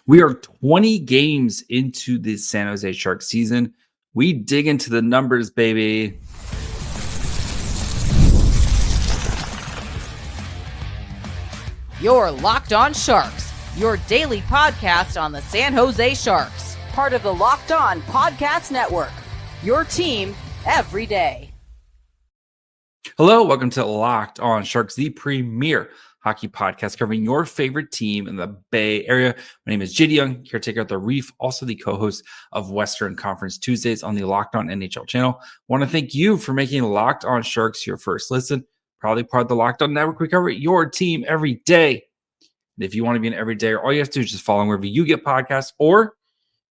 We are 20 games into the San Jose Sharks season. We dig into the numbers, baby. You're Locked On Sharks, your daily podcast on the San Jose Sharks, part of the Locked On Podcast Network, your team every day. Hello, welcome to Locked On Sharks, the premier hockey podcast covering your favorite team in the Bay Area. My name is JD Young, caretaker at the Reef, also the co-host of Western Conference Tuesdays on the Locked On NHL channel. I want to thank you for making Locked On Sharks your first listen. Probably part of the Locked On Network. We cover your team every day. And if you want to be an everyday, all you have to do is just follow wherever you get podcasts, or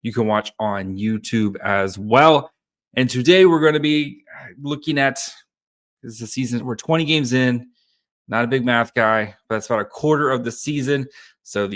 you can watch on YouTube as well. And today we're going to be looking at, this is the season, we're 20 games in. Not a big math guy, but that's about a quarter of the season. So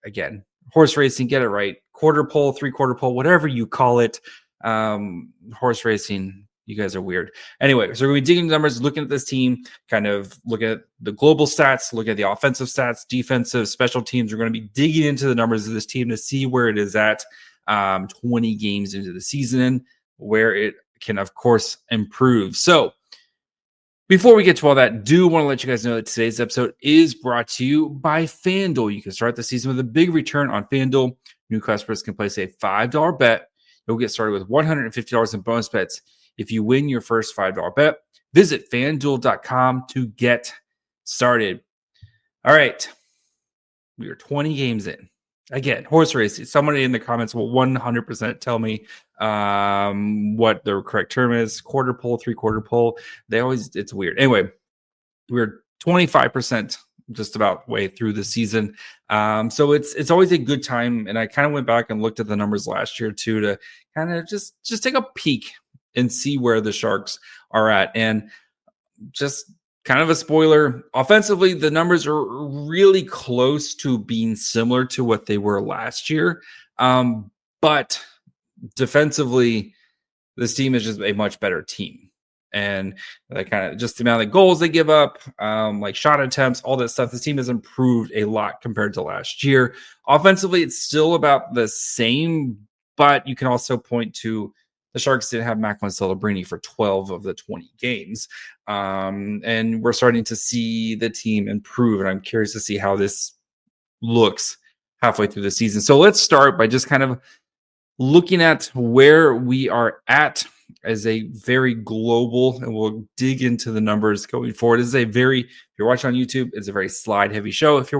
again, horse racing, get it right. Quarter pole, three-quarter pole, whatever you call it. Horse racing, you guys are weird. Anyway, so we're going to be digging into numbers, looking at this team, kind of looking at the global stats, looking at the offensive stats, defensive, special teams. We're going to be digging into the numbers of this team to see where it is at 20 games into the season, where it can, of course, improve. So, before we get to all that, do want to let you guys know that today's episode is brought to you by FanDuel. You can start the season with a big return on FanDuel. New customers can place a $5 bet. You'll get started with $150 in bonus bets if you win your first $5 bet. Visit FanDuel.com to get started. All right. We are 20 games in. Again, horse racing. Somebody in the comments will 100% tell me what the correct term is. Quarter pole, three-quarter pole. It's weird. Anyway, we're 25% just about way through the season. So it's always a good time. And I kind of went back and looked at the numbers last year too, to kind of just take a peek and see where the Sharks are at. And just kind of a spoiler, offensively, the numbers are really close to being similar to what they were last year. But defensively, this team is just a much better team. And that kind of just the amount of goals they give up, like shot attempts, all that stuff. This team has improved a lot compared to last year. Offensively, it's still about the same, but you can also point to the Sharks didn't have Macklin Celebrini for 12 of the 20 games. And we're starting to see the team improve. And I'm curious to see how this looks halfway through the season. So let's start by just kind of looking at where we are at as a very global, and we'll dig into the numbers going forward. This is if you're watching on YouTube, it's a very slide heavy show. If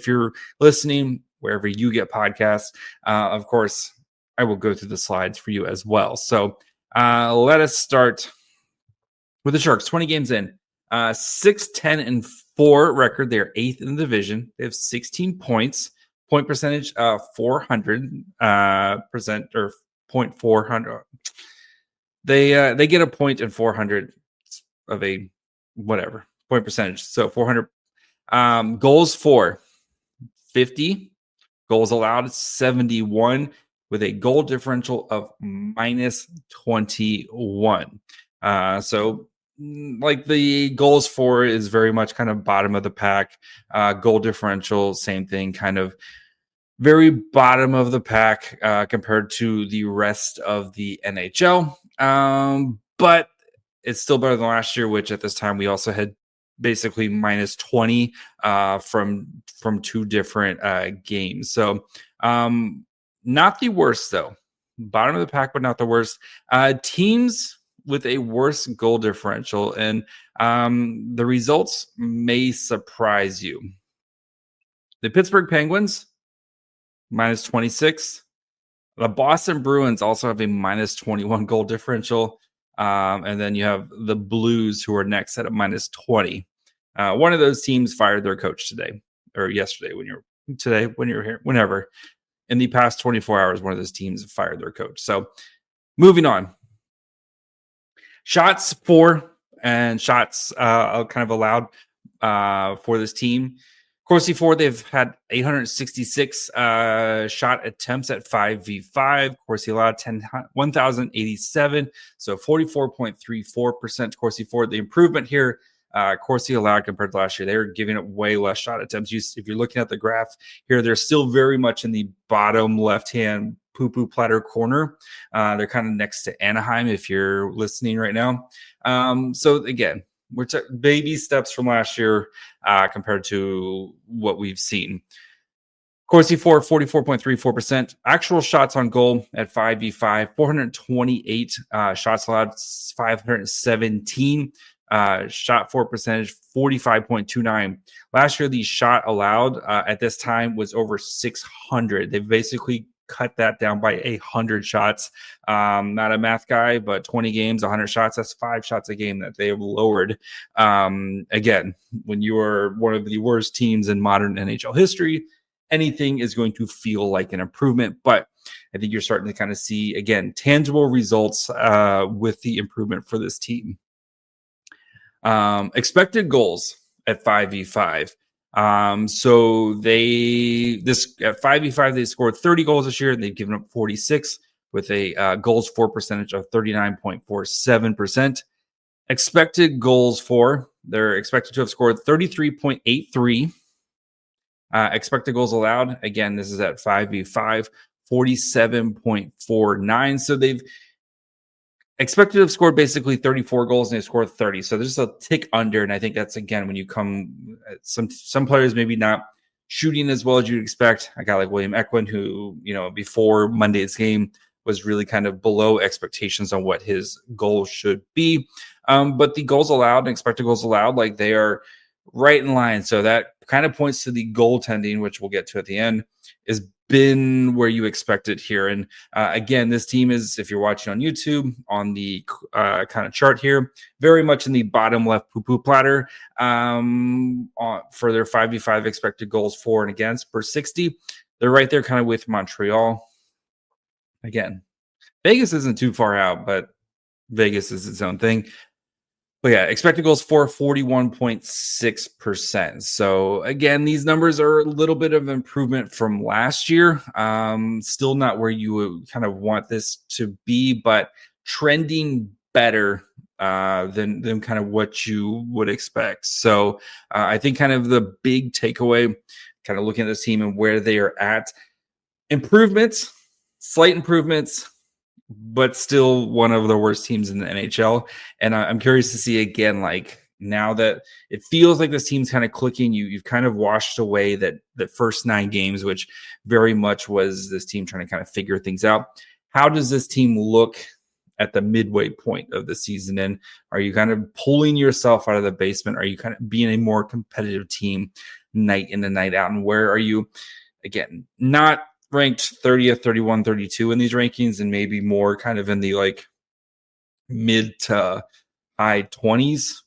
you're listening, wherever you get podcasts, of course, I will go through the slides for you as well. So let us start with the Sharks. 20 games in, 6-10-4 record. They're 8th in the division. They have 16 points. Point percentage 400% or 0.400. They get a point in 400 of a whatever point percentage. So 400 goals for 50, goals allowed 71. With a goal differential of minus 21. So like the goals for is very much kind of bottom of the pack. Goal differential, same thing, kind of very bottom of the pack compared to the rest of the NHL. But it's still better than last year, which at this time we also had basically minus 20 from two different games. So not the worst, though. Bottom of the pack, but not the worst. Teams with a worse goal differential, and the results may surprise you. The Pittsburgh Penguins, minus 26. The Boston Bruins also have a minus 21 goal differential. And then you have the Blues, who are next at a minus 20. One of those teams fired their coach today, or yesterday when you're here, whenever. In the past 24 hours, one of those teams fired their coach. So moving on. Shots for and shots kind of allowed for this team. Corsi for, they've had 866 shot attempts at 5v5. Corsi allowed 1,087, so 44.34% Corsi for. The improvement here Corsi allowed compared to last year, they were giving up way less shot attempts. If you're looking at the graph here, they're still very much in the bottom left-hand poo-poo platter corner. They're kind of next to Anaheim if you're listening right now. So again, we're baby steps from last year compared to what we've seen. Corsi for 44.34%. Actual shots on goal at 5v5, 428 shots allowed, 517. Shot for percentage 45.29. Last year, the shot allowed at this time was over 600. They basically cut that down by 100 shots. Not a math guy, but 20 games, 100 shots. That's 5 shots a game that they have lowered. Again, when you are one of the worst teams in modern NHL history, anything is going to feel like an improvement. But I think you're starting to kind of see, again, tangible results with the improvement for this team. Expected goals at 5v5. So at 5v5, they scored 30 goals this year, and they've given up 46 with a goals for percentage of 39.47%. Expected goals for, they're expected to have scored 33.83. Expected goals allowed, again, this is at 5v5, 47.49. So they've expected to have scored basically 34 goals, and they scored 30. So there's a tick under, and I think that's, again, when you come, some players maybe not shooting as well as you'd expect. A guy like William Eklund, who, before Monday's game was really kind of below expectations on what his goals should be. But the goals allowed and expected goals allowed, like, they are right in line. So that kind of points to the goaltending, which we'll get to at the end, is been where you expect it here. And again, this team is, if you're watching on YouTube, on the kind of chart here, very much in the bottom left poo-poo platter for their 5v5 expected goals for and against per 60. They're right there kind of with Montreal. Again, Vegas isn't too far out, but Vegas is its own thing. But yeah, expected goals for 41.6%. So again, these numbers are a little bit of improvement from last year. Still not where you would kind of want this to be, but trending better than kind of what you would expect. So I think kind of the big takeaway, kind of looking at this team and where they are at, improvements, slight improvements, but still one of the worst teams in the NHL. And I'm curious to see, again, like, now that it feels like this team's kind of clicking, you've kind of washed away that the first 9 games, which very much was this team trying to kind of figure things out. How does this team look at the midway point of the season? And are you kind of pulling yourself out of the basement? Are you kind of being a more competitive team night in and night out? And where are you, again, not ranked 30th, 31, 32 in these rankings, and maybe more kind of in the like mid to high 20s,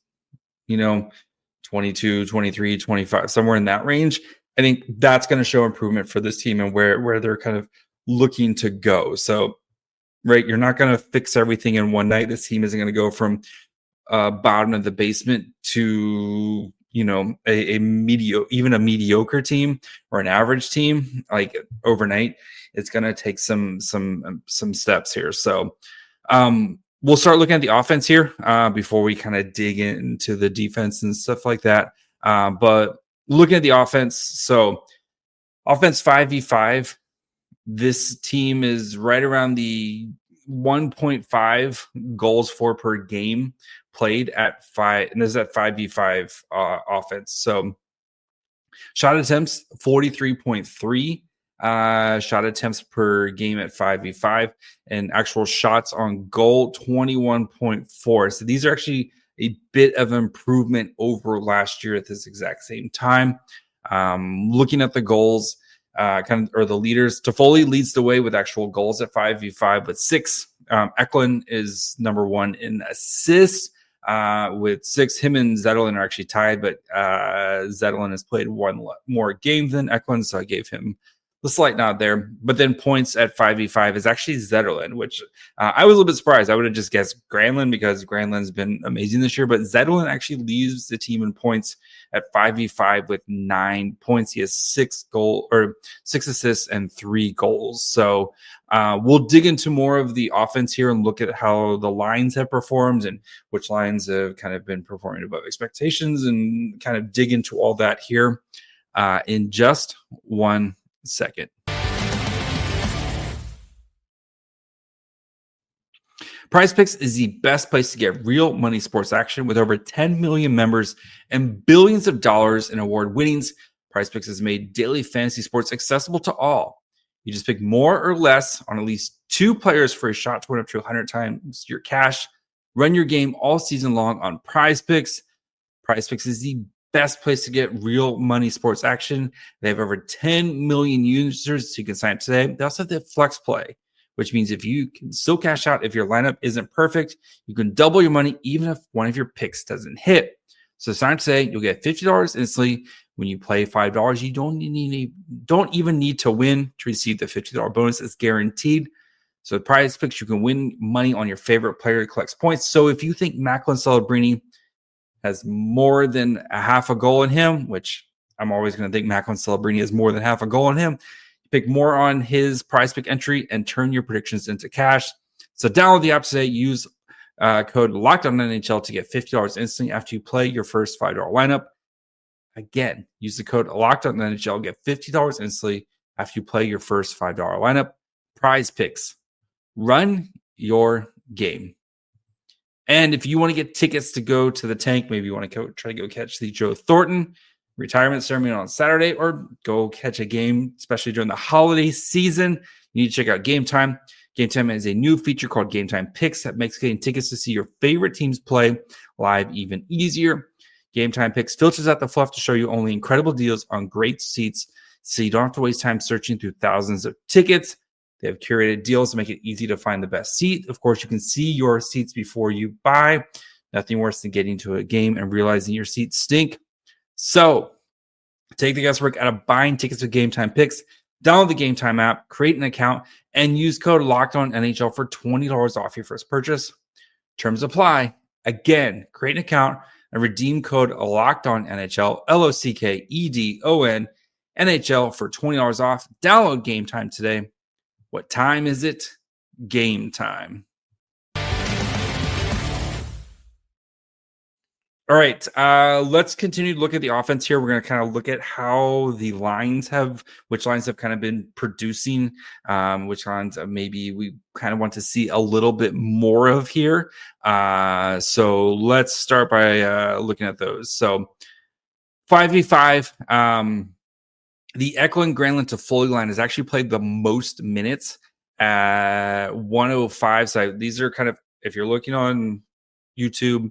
22, 23, 25, somewhere in that range. I think that's going to show improvement for this team and where they're kind of looking to go. So, right, you're not going to fix everything in one night. This team isn't going to go from bottom of the basement to a mediocre team or an average team like overnight. It's going to take some steps here. So we'll start looking at the offense here before we kind of dig into the defense and stuff like that. But looking at the offense, so offense 5v5, this team is right around the 1.5 goals for per game played at 5, and this is at 5v5 offense. So shot attempts 43.3 shot attempts per game at 5v5, and actual shots on goal 21.4. So these are actually a bit of improvement over last year at this exact same time. Looking at the goals, or the leaders, Toffoli leads the way with actual goals at 5v5 with 6. Eklund is number 1 in assists with 6. Him and Zetterlund are actually tied, but Zetterlund has played 1 more game than Eklund, so I gave him the slight nod there. But then points at 5v5 is actually Zetterlund, which I was a little bit surprised. I would have just guessed Granlund because Granlund's been amazing this year. But Zetterlund actually leads the team in points at 5v5 with 9 points. He has 6 assists and 3 goals. So we'll dig into more of the offense here and look at how the lines have performed and which lines have kind of been performing above expectations and kind of dig into all that here in just 1 second. PrizePicks is the best place to get real money sports action with over 10 million members and billions of dollars in award winnings. PrizePicks has made daily fantasy sports accessible to all. You just pick more or less on at least 2 players for a shot to win up to 100 times your cash. Run your game all season long on PrizePicks. PrizePicks is the best place to get real money sports action. They have over 10 million users, so you can sign up today. They also have the Flex Play, which means if you can still cash out if your lineup isn't perfect, you can double your money even if one of your picks doesn't hit. So sign up today. You'll get $50 instantly. When you play $5, you don't even need to win to receive the $50 bonus. It's guaranteed. So with PrizePicks, you can win money on your favorite player to collect points. So if you think Macklin Celebrini has more than a half a goal in him, which I'm always going to think Macklin Celebrini has more than half a goal in him, you pick more on his PrizePick entry and turn your predictions into cash. So download the app today. Use code LOCKEDONNHL to get $50 instantly after you play your first $5 lineup. Again, use the code LOCKEDONNHL, get $50 instantly after you play your first $5 lineup. PrizePicks. Run your game. And if you want to get tickets to go to the tank, maybe you want to try to go catch the Joe Thornton retirement ceremony on Saturday, or go catch a game, especially during the holiday season, you need to check out Game Time. Game Time is a new feature called Game Time Picks that makes getting tickets to see your favorite teams play live even easier. Game Time Picks filters out the fluff to show you only incredible deals on great seats, so you don't have to waste time searching through thousands of tickets. They have curated deals to make it easy to find the best seat. Of course, you can see your seats before you buy. Nothing worse than getting to a game and realizing your seats stink. So take the guesswork out of buying tickets with Game Time Picks. Download the Game Time app, create an account, and use code LOCKEDONNHL for $20 off your first purchase. Terms apply. Again, create an account and redeem code LOCKEDONNHL, LOCKEDON NHL for $20 off. Download Game Time today. What time is it? Game time. All right, let's continue to look at the offense here. We're going to kind of look at how the which lines have kind of been producing, which lines maybe we kind of want to see a little bit more of here. So let's start by looking at those. So 5v5, the Eklund-Granlund-Toffoli line has actually played the most minutes at 105. So these are kind of, if you're looking on YouTube,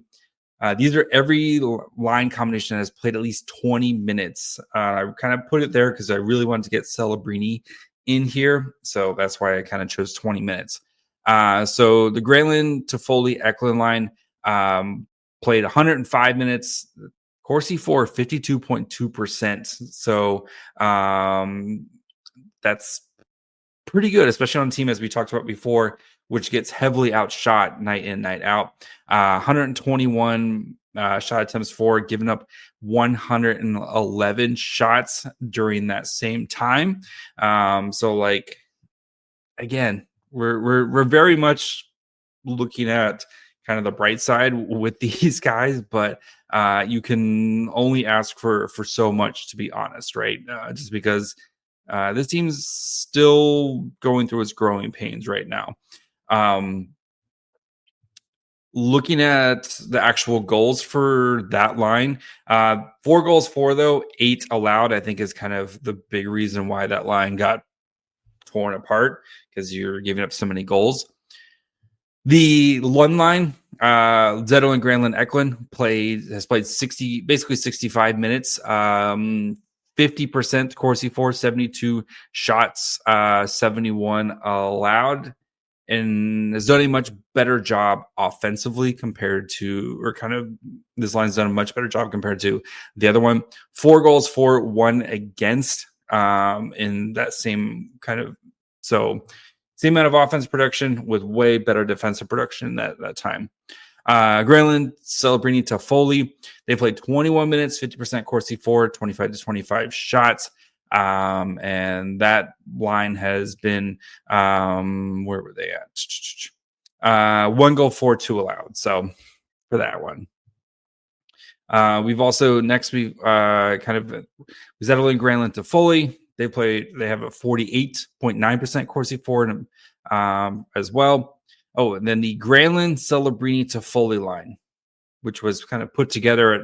these are every line combination that has played at least 20 minutes. I kind of put it there because I really wanted to get Celebrini in here. So that's why I kind of chose 20 minutes. So the Granlund-Toffoli Eklund line played 105 minutes. Corsi for 52.2%. So that's pretty good, especially on a team, as we talked about before, which gets heavily outshot night in, night out. 121 shot attempts for, giving up 111 shots during that same time. So, like, again, we're very much looking at kind of the bright side with these guys, but you can only ask for so much, to be honest, right? Just because this team's still going through its growing pains right now. Looking at the actual goals for that line, 4 goals for, though, 8 allowed, I think is kind of the big reason why that line got torn apart, because you're giving up so many goals. The Lund line, Zetterlund-Granlund-Eklund has played 65 minutes, 50% Corsi for, 72 shots, 71 allowed, and has done a much better job offensively this line's done a much better job compared to the other one. 4 goals for, 1 against. in that same kind of, so same amount of offense production with way better defensive production that time. Granlund, Celebrini, Toffoli, they played 21 minutes, 50% Corsi 4, 25 to 25 shots. And that line has been, where were they at? 1 goal, 4-2 allowed. So for that one. We've also we Zetterlund, Granlund, Toffoli. They have a 48.9% Corsi 4 as well. Oh, and then the Granlund, Celebrini, Toffoli line, which was kind of put together at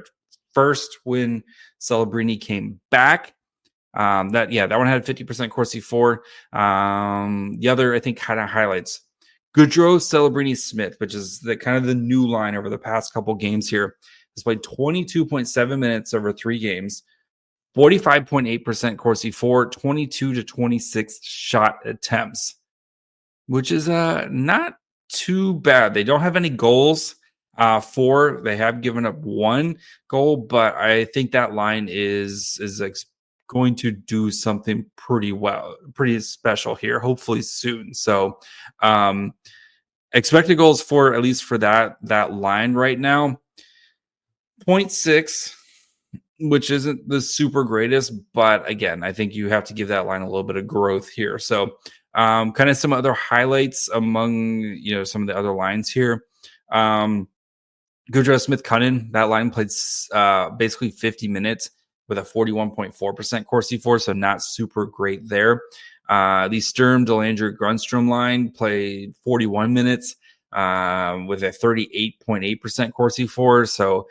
first when Celebrini came back. That one had 50% Corsi 4. The other, I think, kind of highlights Goodrow, Celebrini, Smith, which is the kind of the new line over the past couple games here. Has played 22.7 minutes over 3 games, 45.8% Corsi 4, 22 to 26 shot attempts, which is not too bad. They don't have any goals. They have given up 1 goal, but I think that line is going to do something pretty special here, hopefully soon. So expected goals for, at least for that line right now, 0.6, which isn't the super greatest, but again, I think you have to give that line a little bit of growth here. So kind of some other highlights among some of the other lines here. Goodrow, Smith, Cunnin, that line played basically 50 minutes with a 41.4% Corsi 4, so not super great there. The Sturm, Delanger, Grundstrom line played 41 minutes with a 38.8% Corsi 4, so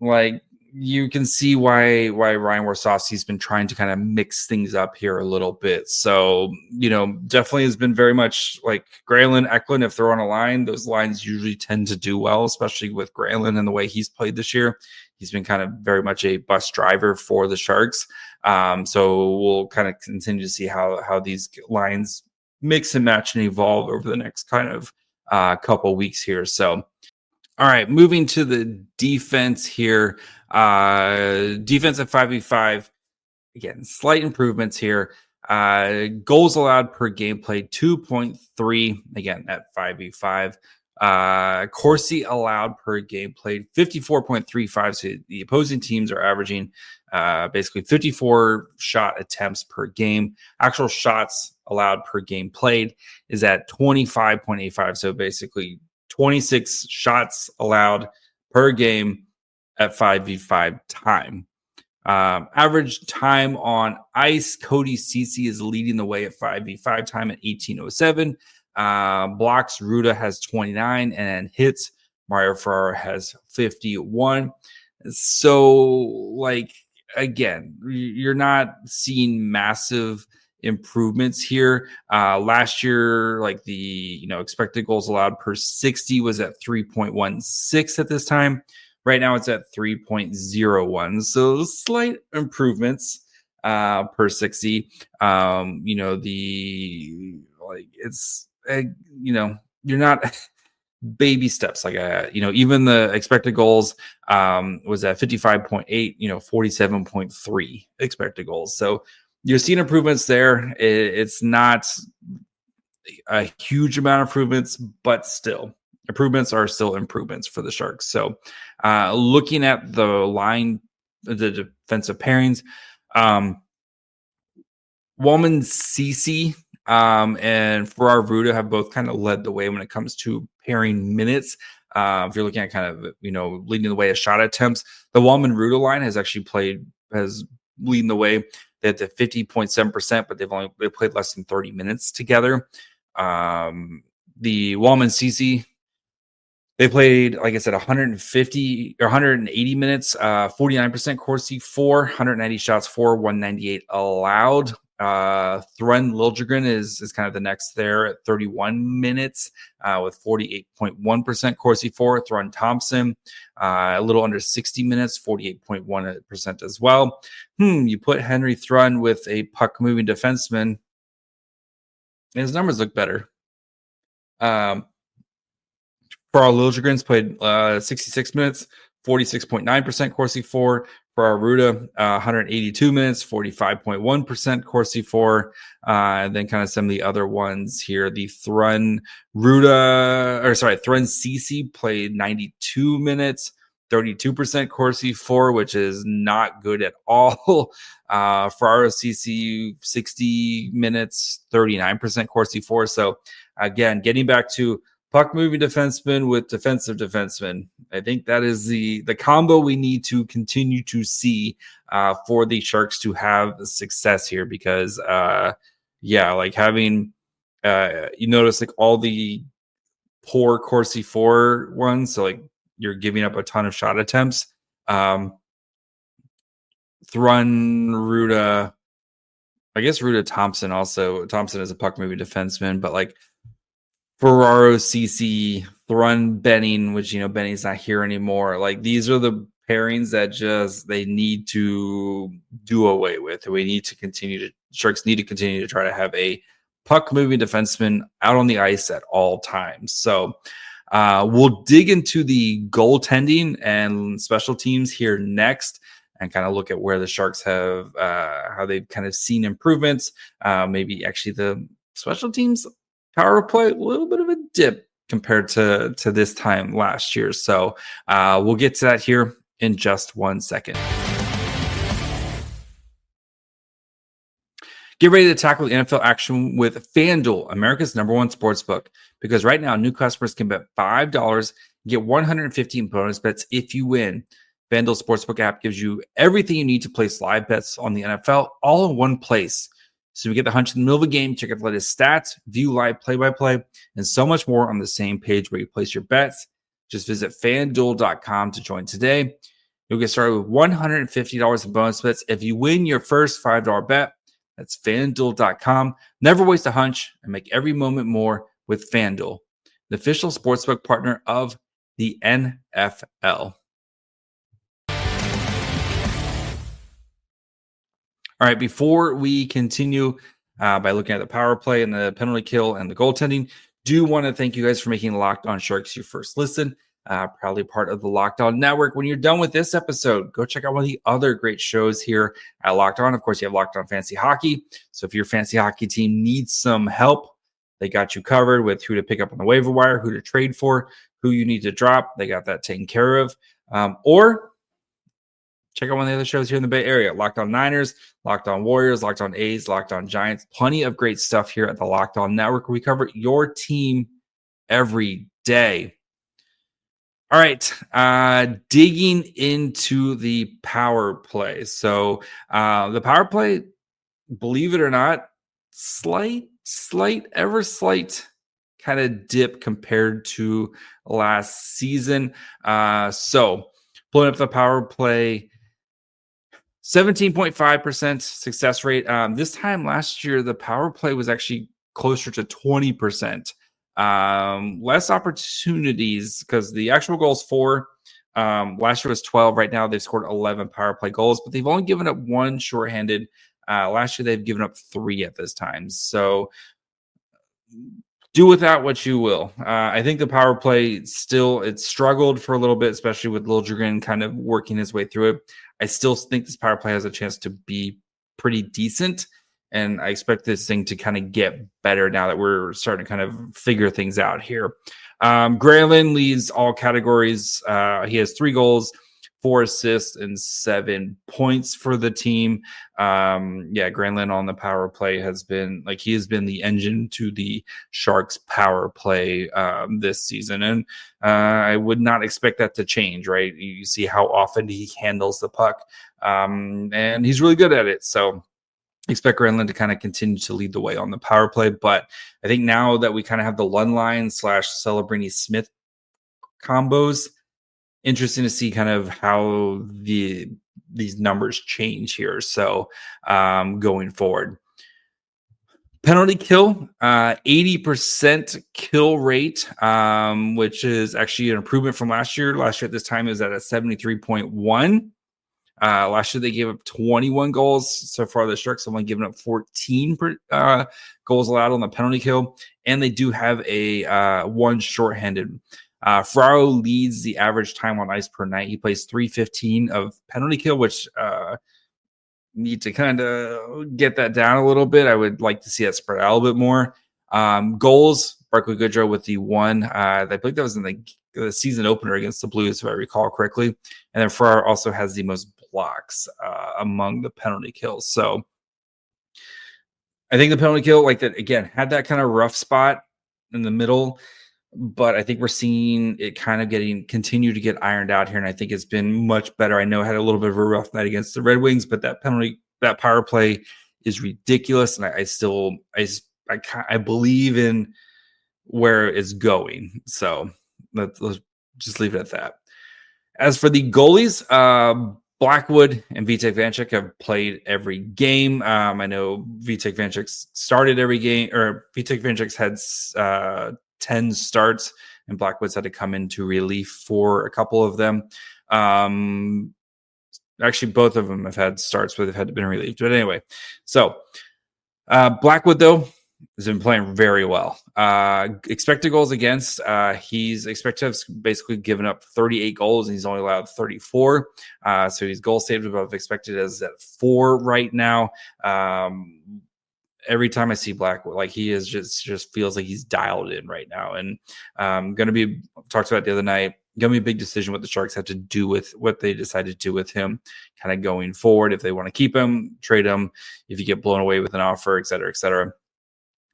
like you can see why Ryan Warsofsky's been trying to kind of mix things up here a little bit. So, definitely has been very much like Granlund, Eklund, if they're on a line, those lines usually tend to do well, especially with Granlund and the way he's played this year. He's been kind of very much a bus driver for the Sharks. So we'll kind of continue to see how these lines mix and match and evolve over the next kind of couple weeks here. So, all right, moving to the defense here. Defense at 5v5. Again, slight improvements here. Goals allowed per game played 2.3. Again, at 5v5. Corsi allowed per game played 54.35. So the opposing teams are averaging basically 54 shot attempts per game. Actual shots allowed per game played is at 25.85. So basically 26 shots allowed per game at 5v5 time. Average time on ice, Cody Ceci is leading the way at 5v5 time at 18:07. Blocks, Ruda has 29, and hits, Mario Ferrara has 51. So, again, you're not seeing massive improvements here. Last year, the expected goals allowed per 60 was at 3.16 at this time. Right now it's at 3.01. So slight improvements per 60. You're not baby steps even the expected goals was at 55.8, 47.3 expected goals. So you're seeing improvements there. It's not a huge amount of improvements, but still, improvements are still improvements for the Sharks. So looking at the line, the defensive pairings, Wallman, Ceci, and Ferrar Ruda have both kind of led the way when it comes to pairing minutes. If you're looking at kind of, leading the way of shot attempts, the Wallman Ruda line has leading the way. They had the 50.7%, but they played less than 30 minutes together. The Wallman Ceci, they played, like I said, 150 or 180 minutes, 49% Corsi 4, 190 shots for, 198 allowed. Thrun Liljegren is kind of the next there at 31 minutes with 48.1% Corsi 4. Thrun Thompson, a little under 60 minutes, 48.1% as well. You put Henry Thrun with a puck-moving defenseman, his numbers look better. Carl Liljegren's played 66 minutes, 46.9% Corsi 4. For our Ruda, 182 minutes, 45.1% Corsi 4. And then kind of some of the other ones here. The Thrun Cece played 92 minutes, 32% Corsi 4, which is not good at all. Ferraro CC, 60 minutes, 39% Corsi 4. So again, getting back to puck moving defenseman with defensive defenseman. I think that is the combo we need to continue to see for the Sharks to have success here, because like having you notice like all the poor Corsi 4 ones, so like you're giving up a ton of shot attempts. Thrun, Ruda, I guess Ruda Thompson also. Thompson is a puck moving defenseman, but like Ferraro, CC, Thrun, Benning, which, Benning's not here anymore. Like, these are the pairings that they need to do away with. Sharks need to continue to try to have a puck moving defenseman out on the ice at all times. So we'll dig into the goaltending and special teams here next, and kind of look at where the Sharks have, how they've kind of seen improvements. Maybe actually the special teams power play, a little bit of a dip compared to this time last year. So we'll get to that here in just 1 second. Get ready to tackle the NFL action with FanDuel, America's #1 sportsbook. Because right now, new customers can bet $5 and get 115 bonus bets if you win. FanDuel Sportsbook app gives you everything you need to place live bets on the NFL all in one place. So we get the hunch in the middle of a game, check out the latest stats, view live play-by-play, and so much more on the same page where you place your bets. Just visit FanDuel.com to join today. You'll get started with $150 in bonus bets if you win your first $5 bet. That's FanDuel.com. Never waste a hunch and make every moment more with FanDuel, the official sportsbook partner of the NFL. All right, before we continue by looking at the power play and the penalty kill and the goaltending, do want to thank you guys for making Locked On Sharks your first listen. Proudly part of the Locked On Network. When you're done with this episode, go check out one of the other great shows here at Locked On. Of course, you have Locked On Fantasy Hockey. So if your fantasy hockey team needs some help, they got you covered with who to pick up on the waiver wire, who to trade for, who you need to drop. They got that taken care of. Or check out one of the other shows here in the Bay Area. Locked On Niners, Locked On Warriors, Locked On A's, Locked On Giants. Plenty of great stuff here at the Locked On Network. We cover your team every day. All right, digging into the power play. So the power play, believe it or not, slight kind of dip compared to last season. So pulling up the power play, 17.5% success rate. This time last year, the power play was actually closer to 20%. Less opportunities because the actual goals 4. Last year was 12. Right now, they've scored 11 power play goals, but they've only given up 1 shorthanded. Last year, they've given up 3 at this time. So do with that what you will. I think the power play it struggled for a little bit, especially with Liljegren kind of working his way through it. I still think this power play has a chance to be pretty decent, and I expect this thing to kind of get better now that we're starting to kind of figure things out here. Granlund leads all categories. He has 3 goals, 4 assists, and 7 points for the team. Granlund on the power play has been the engine to the Sharks power play this season. And I would not expect that to change, right? You see how often he handles the puck, and he's really good at it. So expect Granlund to kind of continue to lead the way on the power play. But I think now that we kind of have the Lundline / Celebrini Smith combos, interesting to see kind of how these numbers change here. So going forward, penalty kill, 80% kill rate, which is actually an improvement from last year. Last year at this time it was at a 73.1. Last year they gave up 21 goals. So far the Sharks have only given up 14 goals allowed on the penalty kill, and they do have a 1 shorthanded. Ferraro leads the average time on ice per night. He plays 315 of penalty kill, which need to kind of get that down a little bit. I would like to see that spread out a little bit more. Goals, Barclay Goodrow with the one. I believe that was in the season opener against the Blues, if I recall correctly. And then Ferraro also has the most blocks among the penalty kills. So I think the penalty kill, like that, again, had that kind of rough spot in the middle, but I think we're seeing it kind of continue to get ironed out here. And I think it's been much better. I know I had a little bit of a rough night against the Red Wings, but that power play is ridiculous. And I believe in where it's going. So let's just leave it at that. As for the goalies, Blackwood and Vitek Vanecek have played every game. I know Vitek Vanecek started every game, or Vitek Vanecek's had 10 starts, and Blackwood's had to come into relief for a couple of them. Actually, both of them have had starts where they've had to been relieved. But anyway, so Blackwood, though, has been playing very well. Expected goals against, he's expected to have basically given up 38 goals, and he's only allowed 34. So he's goal saved above expected as at 4 right now. Every time I see Blackwood, like he is just feels like he's dialed in right now. And going to be talked about the other night. Going to be a big decision what the Sharks have to do with what they decide to do with him, kind of going forward. If they want to keep him, trade him. If you get blown away with an offer, et cetera, et cetera.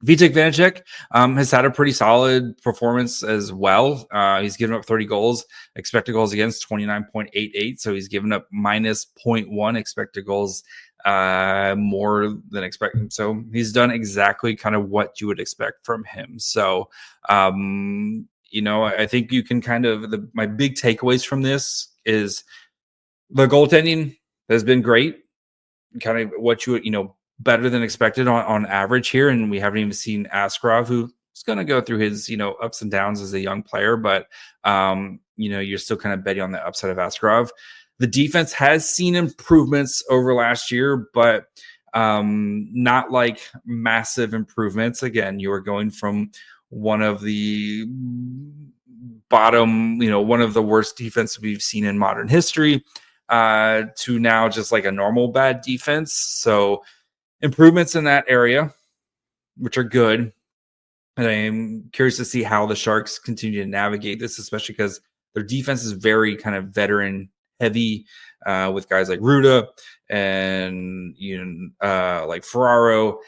Vitek Vanecek has had a pretty solid performance as well. He's given up 30 goals, expected goals against 29.88. So he's given up minus 0.1 expected goals more than expected. So he's done exactly kind of what you would expect from him. So, I think you can kind of, my big takeaways from this is the goaltending has been great. Kind of what better than expected on average here. And we haven't even seen Askarov, who's going to go through his, ups and downs as a young player, but, you're still kind of betting on the upside of Askarov. The defense has seen improvements over last year, but not like massive improvements. Again, you are going from one of the bottom, one of the worst defense we've seen in modern history to now just like a normal bad defense. So improvements in that area, which are good. And I'm curious to see how the Sharks continue to navigate this, especially because their defense is very kind of veteran heavy with guys like Ruda and like Ferraro,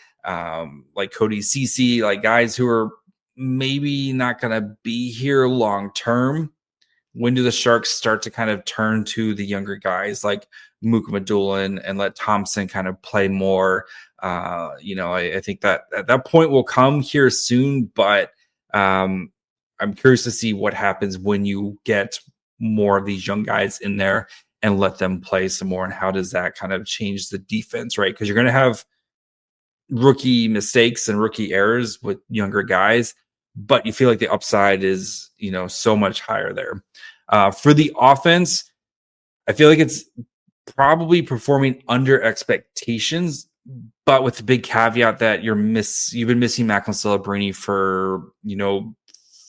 like Cody Ceci, like guys who are maybe not going to be here long term. When do the Sharks start to kind of turn to the younger guys like Muka Madula and let Thompson kind of play more? I think that point will come here soon, but I'm curious to see what happens when you get more of these young guys in there and let them play some more, and how does that kind of change the defense, right? Because you're going to have rookie mistakes and rookie errors with younger guys, but you feel like the upside is, so much higher there. For the offense, I feel like it's probably performing under expectations, but with the big caveat that you've been missing Macklin Celebrini for,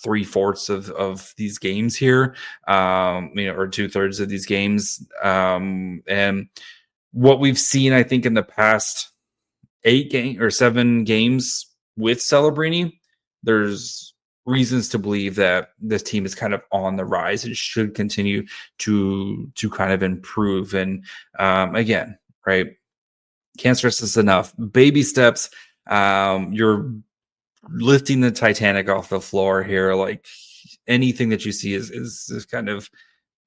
3/4 of these games here, or 2/3 of these games. And what we've seen, I think, in the past 7 games with Celebrini, there's reasons to believe that this team is kind of on the rise and should continue to kind of improve. And again, right, can't stress this enough. Baby steps. You're lifting the Titanic off the floor here. Like anything that you see is kind of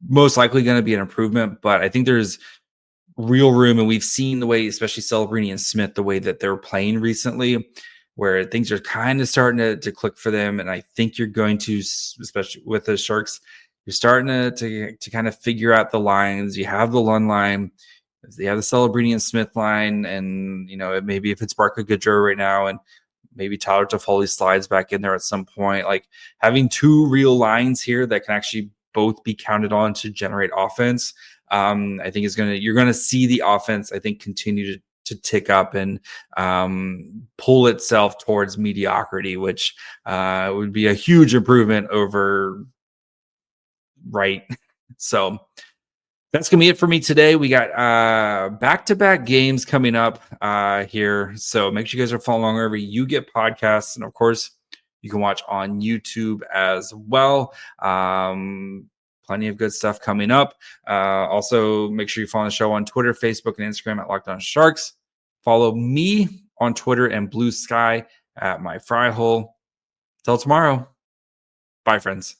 most likely going to be an improvement, but I think there's real room. And we've seen the way, especially Celebrini and Smith, the way that they're playing recently, where things are kind of starting to click for them. And I think you're going to, especially with the Sharks, you're starting to kind of figure out the lines. You have the Lund line, you have the Celebrini and Smith line, and maybe if it's Barclay Goodrow right now, and maybe Tyler Toffoli slides back in there at some point, like having 2 real lines here that can actually both be counted on to generate offense. I think you're going to see the offense, I think, continue to tick up and pull itself towards mediocrity, which would be a huge improvement over right. So that's going to be it for me today. We got back-to-back games coming up here. So make sure you guys are following along wherever you get podcasts. And, of course, you can watch on YouTube as well. Plenty of good stuff coming up. Also, make sure you follow the show on Twitter, Facebook, and Instagram at Locked On Sharks. Follow me on Twitter and Blue Sky at My Fry Hole. Till tomorrow. Bye, friends.